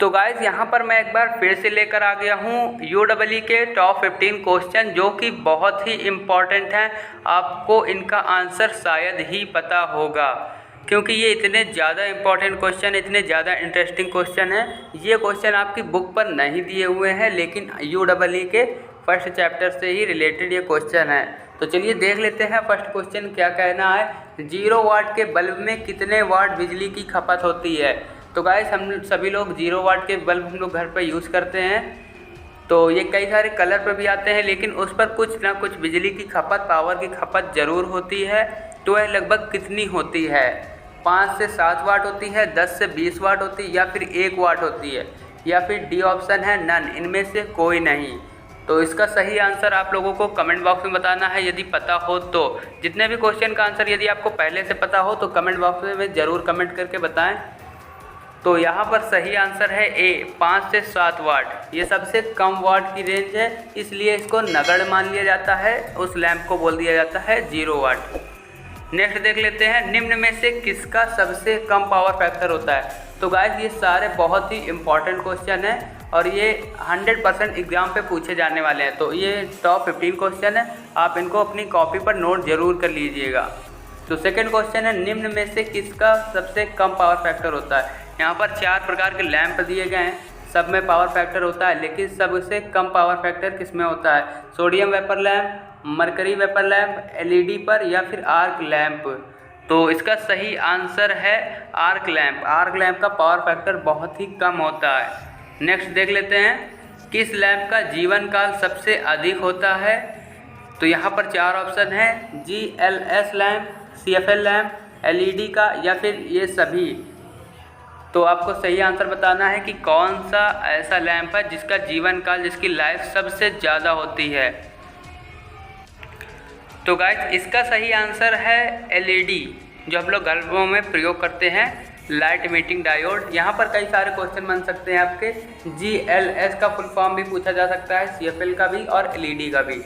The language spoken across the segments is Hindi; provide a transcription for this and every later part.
तो गाइज़ यहाँ पर मैं एक बार फिर से लेकर आ गया हूँ UEE के टॉप 15 क्वेश्चन जो कि बहुत ही इम्पॉर्टेंट हैं। आपको इनका आंसर शायद ही पता होगा क्योंकि ये इतने ज़्यादा इम्पॉर्टेंट क्वेश्चन, इतने ज़्यादा इंटरेस्टिंग क्वेश्चन हैं। ये क्वेश्चन आपकी बुक पर नहीं दिए हुए हैं, लेकिन UEE के फर्स्ट चैप्टर से ही रिलेटेड ये क्वेश्चन है। तो चलिए देख लेते हैं फर्स्ट क्वेश्चन क्या कहना है। 0 वाट के बल्ब में कितने वाट बिजली की खपत होती है? तो गाइस हम सभी लोग 0 वाट के बल्ब हम लोग घर पर यूज़ करते हैं। तो ये कई सारे कलर पर भी आते हैं, लेकिन उस पर कुछ ना कुछ बिजली की खपत, पावर की खपत ज़रूर होती है। तो वह लगभग कितनी होती है? 5 से 7 वाट होती है, 10 से 20 वाट होती है, या फिर 1 वाट होती है, या फिर डी ऑप्शन है नन, इनमें से कोई नहीं। तो इसका सही आंसर आप लोगों को कमेंट बॉक्स में बताना है यदि पता हो तो। जितने भी क्वेश्चन का आंसर यदि आपको पहले से पता हो तो कमेंट बॉक्स में ज़रूर कमेंट करके बताएं। तो यहाँ पर सही आंसर है ए, 5 से 7 वाट। ये सबसे कम वाट की रेंज है, इसलिए इसको नगण्य मान लिया जाता है। उस लैंप को बोल दिया जाता है 0 वाट। नेक्स्ट देख लेते हैं, निम्न में से किसका सबसे कम पावर फैक्टर होता है? तो गाइस ये सारे बहुत ही इंपॉर्टेंट क्वेश्चन हैं और ये 100% एग्जाम पे पूछे जाने वाले हैं। तो ये टॉप 15 क्वेश्चन है, आप इनको अपनी कॉपी पर नोट जरूर कर लीजिएगा। तो सेकंड क्वेश्चन है, निम्न में से किसका सबसे कम पावर फैक्टर होता है? यहाँ पर 4 प्रकार के लैंप दिए गए हैं, सब में पावर फैक्टर होता है, लेकिन सबसे कम पावर फैक्टर किस में होता है? Sodium vapour lamp, mercury vapour lamp, LED पर, या फिर आर्क लैंप। तो इसका सही आंसर है आर्क लैंप। आर्क लैंप का पावर फैक्टर बहुत ही कम होता है। नेक्स्ट देख लेते हैं, किस लैंप का जीवन काल सबसे अधिक होता है? तो यहाँ पर 4 ऑप्शन है, GLS lamp, CFL lamp, LED का, या फिर ये सभी। तो आपको सही आंसर बताना है कि कौन सा ऐसा लैंप है जिसका जीवन काल, जिसकी लाइफ सबसे ज़्यादा होती है। तो गाइस इसका सही आंसर है LED, जो हम लोग घरों में प्रयोग करते हैं, लाइट इमिटिंग डायोड। यहाँ पर कई सारे क्वेश्चन बन सकते हैं आपके। GLS का फुल फॉर्म भी पूछा जा सकता है, CFL का भी और LED का भी।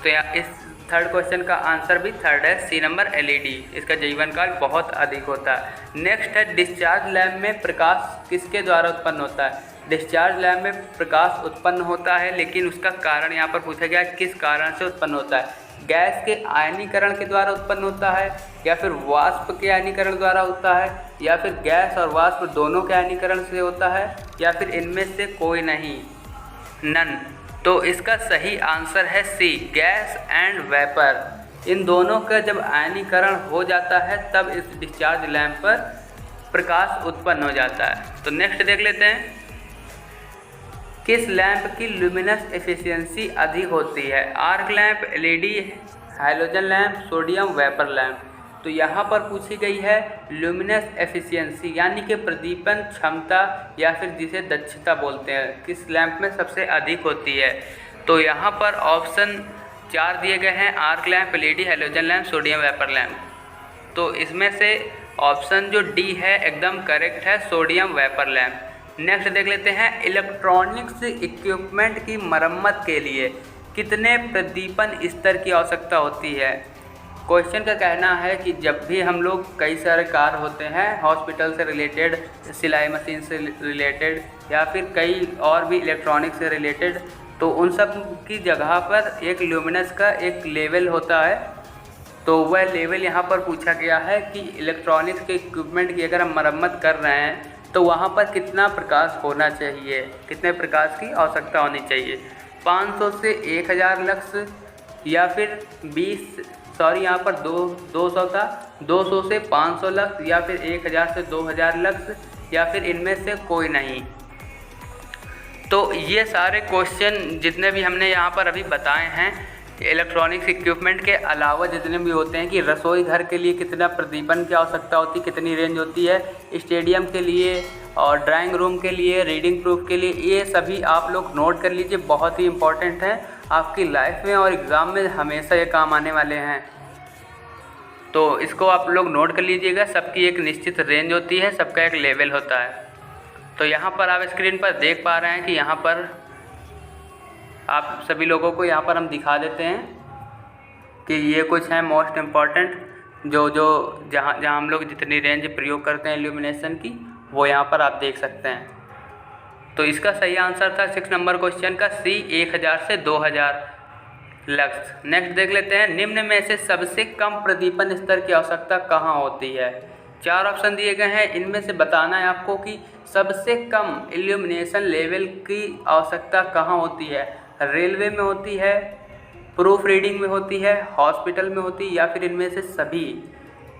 तो यहाँ इस थर्ड क्वेश्चन का आंसर भी थर्ड है, C नंबर LED। इसका जीवन काल बहुत अधिक होता है। नेक्स्ट है, डिस्चार्ज लैंप में प्रकाश किसके द्वारा उत्पन्न होता है? डिस्चार्ज लैंप में प्रकाश उत्पन्न होता है, लेकिन उसका कारण यहाँ पर पूछा गया किस कारण से उत्पन्न होता है? गैस के आयनीकरण के द्वारा उत्पन्न होता है, या फिर वाष्प के आयनीकरण द्वारा होता है, या फिर गैस और वाष्प दोनों के आयनीकरण से होता है, या फिर इनमें से कोई नहीं, नन। तो इसका सही आंसर है C, गैस एंड वेपर। इन दोनों का जब आयनीकरण हो जाता है तब इस डिस्चार्ज लैंप पर प्रकाश उत्पन्न हो जाता है। तो नेक्स्ट देख लेते हैं, किस लैंप की ल्यूमिनस एफिशिएंसी अधिक होती है? Arc lamp, LED, halogen lamp, sodium vapour lamp. तो यहाँ पर पूछी गई है ल्यूमिनस एफिशिएंसी, यानी कि प्रदीपन क्षमता, या फिर जिसे दक्षता बोलते हैं, किस लैंप में सबसे अधिक होती है? तो यहाँ पर ऑप्शन 4 दिए गए हैं, arc lamp, LED, halogen lamp, sodium vapour lamp. तो इसमें से ऑप्शन जो D है एकदम करेक्ट है, सोडियम वेपर लैंप। नेक्स्ट देख लेते हैं, इलेक्ट्रॉनिक्स इक्विपमेंट की मरम्मत के लिए कितने प्रदीपन स्तर की आवश्यकता होती है? क्वेश्चन का कहना है कि जब भी हम लोग, कई सारे कार्य होते हैं हॉस्पिटल से रिलेटेड, सिलाई मशीन से रिलेटेड, या फिर कई और भी इलेक्ट्रॉनिक्स से रिलेटेड, तो उन सब की जगह पर एक ल्यूमिनस का एक लेवल होता है। तो वह लेवल यहाँ पर पूछा गया है कि इलेक्ट्रॉनिक्स के इक्विपमेंट की अगर हम मरम्मत कर रहे हैं तो वहाँ पर कितना प्रकाश होना चाहिए, कितने प्रकाश की आवश्यकता होनी चाहिए? 500 से 1000 लक्स, या फिर 200 था, 200 से 500 लक्स, या फिर 1000 से 2000 लक्स, या फिर इनमें से कोई नहीं। तो ये सारे क्वेश्चन जितने भी हमने यहाँ पर अभी बताए हैं, इलेक्ट्रॉनिक्स इक्विपमेंट के अलावा जितने भी होते हैं, कि रसोई घर के लिए कितना प्रदीपन की आवश्यकता होती है, कितनी रेंज होती है, स्टेडियम के लिए और ड्राइंग रूम के लिए, रीडिंग प्रूफ के लिए, ये सभी आप लोग नोट कर लीजिए, बहुत ही इंपॉर्टेंट है आपकी लाइफ में और एग्ज़ाम में हमेशा ये काम आने वाले हैं। तो इसको आप लोग नोट कर लीजिएगा। सबकी एक निश्चित रेंज होती है, सबका एक लेवल होता है। तो यहाँ पर आप स्क्रीन पर देख पा रहे हैं कि यहाँ पर आप सभी लोगों को यहाँ पर हम दिखा देते हैं कि ये कुछ हैं मोस्ट इम्पॉर्टेंट, जो जहाँ हम लोग जितनी रेंज प्रयोग करते हैं इल्यूमिनेशन की, वो यहाँ पर आप देख सकते हैं। तो इसका सही आंसर था 6 नंबर क्वेश्चन का सी, 1000 से 2000 लक्स। नेक्स्ट देख लेते हैं, निम्न में से सबसे कम प्रदीपन स्तर की आवश्यकता कहाँ होती है। 4 ऑप्शन दिए गए हैं, इनमें से बताना है आपको कि सबसे कम इल्यूमिनेशन लेवल की आवश्यकता कहाँ होती है। रेलवे में होती है, प्रूफ रीडिंग में होती है, हॉस्पिटल में होती है, या फिर इनमें से सभी।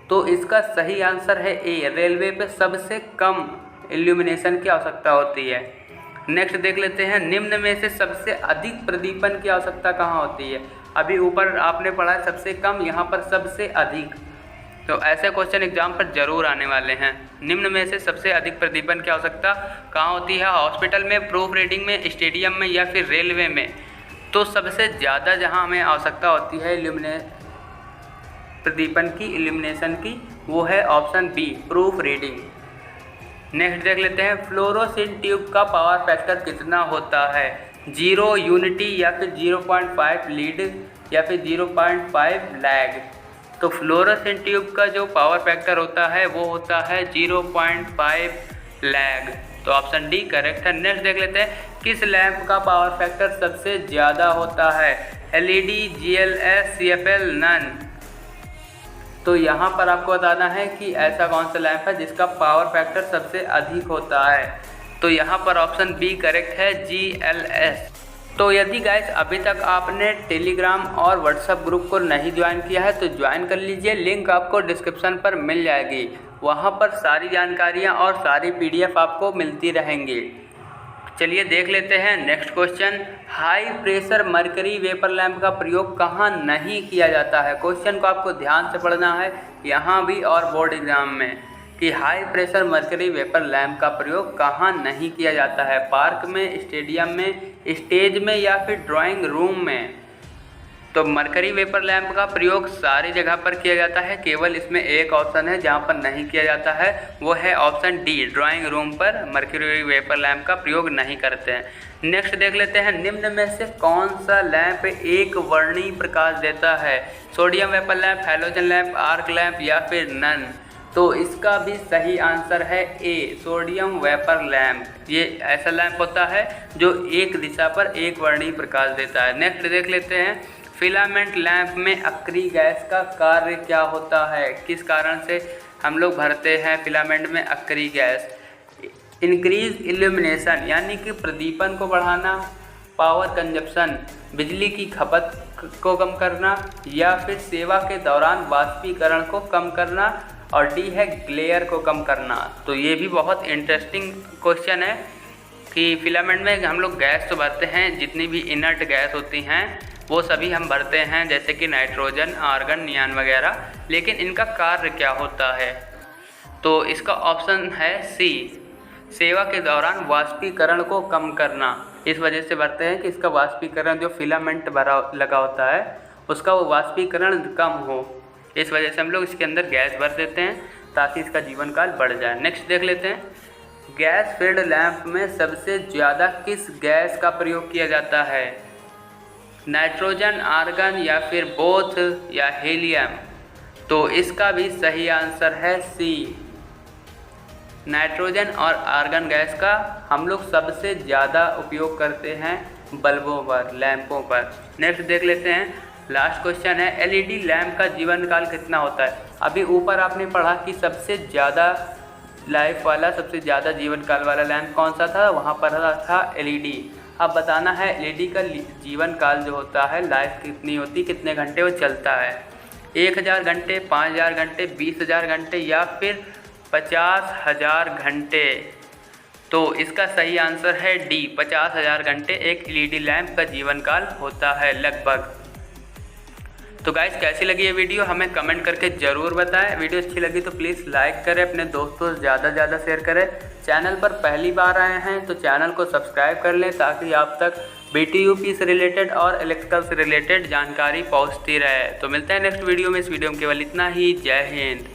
तो इसका सही आंसर है ए, रेलवे पे सबसे कम इल्यूमिनेशन की आवश्यकता होती है। नेक्स्ट देख लेते हैं, निम्न में से सबसे अधिक प्रदीपन की आवश्यकता कहाँ होती है। अभी ऊपर आपने पढ़ा है सबसे कम, यहाँ पर सबसे अधिक। तो ऐसे क्वेश्चन एग्जाम पर जरूर आने वाले हैं। निम्न में से सबसे अधिक प्रदीपन की आवश्यकता कहाँ होती है। हॉस्पिटल में, प्रूफ रीडिंग में, स्टेडियम में, या फिर रेलवे में। तो सबसे ज़्यादा जहाँ हमें आवश्यकता होती है प्रदीपन की, इल्यूमिनेशन की, वो है option B, proof reading. Next देख लेते हैं, फ्लोरोसेंट ट्यूब का पावर फैक्टर कितना होता है। 0 यूनिटी, या फिर 0.5 लीड, या फिर 0.5 लैग। तो फ्लोरोसेंट ट्यूब का जो पावर फैक्टर होता है वो होता है 0.5 लैग। तो ऑप्शन डी करेक्ट है। नेक्स्ट देख लेते हैं, किस लैंप का पावर फैक्टर सबसे ज़्यादा होता है। LED, GLS, CFL, none. तो यहाँ पर आपको बताना है कि ऐसा कौन सा लैंप है जिसका पावर फैक्टर सबसे अधिक होता है। तो यहाँ पर ऑप्शन बी करेक्ट है, GLS। तो यदि गाइस अभी तक आपने टेलीग्राम और व्हाट्सएप ग्रुप को नहीं ज्वाइन किया है तो ज्वाइन कर लीजिए, लिंक आपको डिस्क्रिप्शन पर मिल जाएगी। वहाँ पर सारी जानकारियाँ और सारी PDF आपको मिलती रहेंगी। चलिए देख लेते हैं next question, high pressure mercury vapour lamp का प्रयोग कहाँ नहीं किया जाता है। क्वेश्चन को आपको ध्यान से पढ़ना है यहाँ भी और बोर्ड एग्जाम में, कि high pressure mercury vapour lamp का प्रयोग कहाँ नहीं किया जाता है। पार्क में, स्टेडियम में, स्टेज में, या फिर ड्राइंग रूम में। तो मरकरी वेपर लैंप का प्रयोग सारी जगह पर किया जाता है, केवल इसमें एक ऑप्शन है जहाँ पर नहीं किया जाता है, वो है ऑप्शन डी, ड्राइंग रूम पर मरकरी वेपर लैंप का प्रयोग नहीं करते हैं। नेक्स्ट देख लेते हैं, निम्न में से कौन सा लैंप एक वर्णीय प्रकाश देता है। Sodium vapour lamp, halogen lamp, arc lamp, या फिर नन। तो इसका भी सही आंसर है ए, सोडियम वेपर लैंप। ये ऐसा लैंप होता है जो एक दिशा पर एक वर्णीय प्रकाश देता है। नेक्स्ट देख लेते हैं, फिलामेंट लैंप में अक्रिय गैस का कार्य क्या होता है। किस कारण से हम लोग भरते हैं फिलामेंट में अक्रिय गैस। इंक्रीज इल्यूमिनेशन, यानी कि प्रदीपन को बढ़ाना, पावर कंजप्शन, बिजली की खपत को कम करना, या फिर सेवा के दौरान वाष्पीकरण को कम करना, और डी है ग्लेयर को कम करना। तो ये भी बहुत इंटरेस्टिंग क्वेश्चन है कि फिलामेंट में हम लोग गैस तो भरते हैं, जितनी भी इनर्ट गैस होती हैं वो सभी हम भरते हैं, जैसे कि नाइट्रोजन, आर्गन, नियान वगैरह, लेकिन इनका कार्य क्या होता है। तो इसका ऑप्शन है सी, सेवा के दौरान वाष्पीकरण को कम करना। इस वजह से भरते हैं कि इसका वाष्पीकरण, जो फिलामेंट भरा लगा होता है उसका वो वाष्पीकरण कम हो, इस वजह से हम लोग इसके अंदर गैस भर देते हैं ताकि इसका जीवन काल बढ़ जाए। नेक्स्ट देख लेते हैं, गैस फील्ड लैंप में सबसे ज़्यादा किस गैस का प्रयोग किया जाता है। नाइट्रोजन, आर्गन, या फिर बोथ, या हीलियम। तो इसका भी सही आंसर है सी, नाइट्रोजन और आर्गन गैस का हम लोग सबसे ज़्यादा उपयोग करते हैं बल्बों पर, लैंपों पर। नेक्स्ट देख लेते हैं, लास्ट क्वेश्चन है, LED लैंप का जीवन काल कितना होता है। अभी ऊपर आपने पढ़ा कि सबसे ज़्यादा लाइफ वाला, सबसे ज़्यादा जीवन काल वाला लैंप कौन सा था, वहाँ पर था LED। अब बताना है LED का जीवन काल जो होता है, लाइफ कितनी होती, कितने घंटे वो चलता है। 1000 घंटे, 5000 घंटे, 20000 घंटे, या फिर 50000 घंटे। तो इसका सही आंसर है डी, 50000 घंटे एक LED लैंप का जीवन काल होता है लगभग। तो गाइस कैसी लगी ये वीडियो हमें कमेंट करके ज़रूर बताएं। वीडियो अच्छी लगी तो प्लीज़ लाइक करें, अपने दोस्तों से ज़्यादा शेयर करें। चैनल पर पहली बार आए हैं तो चैनल को सब्सक्राइब कर लें ताकि आप तक BTUP से रिलेटेड और इलेक्ट्रिकल से रिलेटेड जानकारी पहुंचती रहे। तो मिलते हैं नेक्स्ट वीडियो में। इस वीडियो में केवल इतना ही। जय हिंद।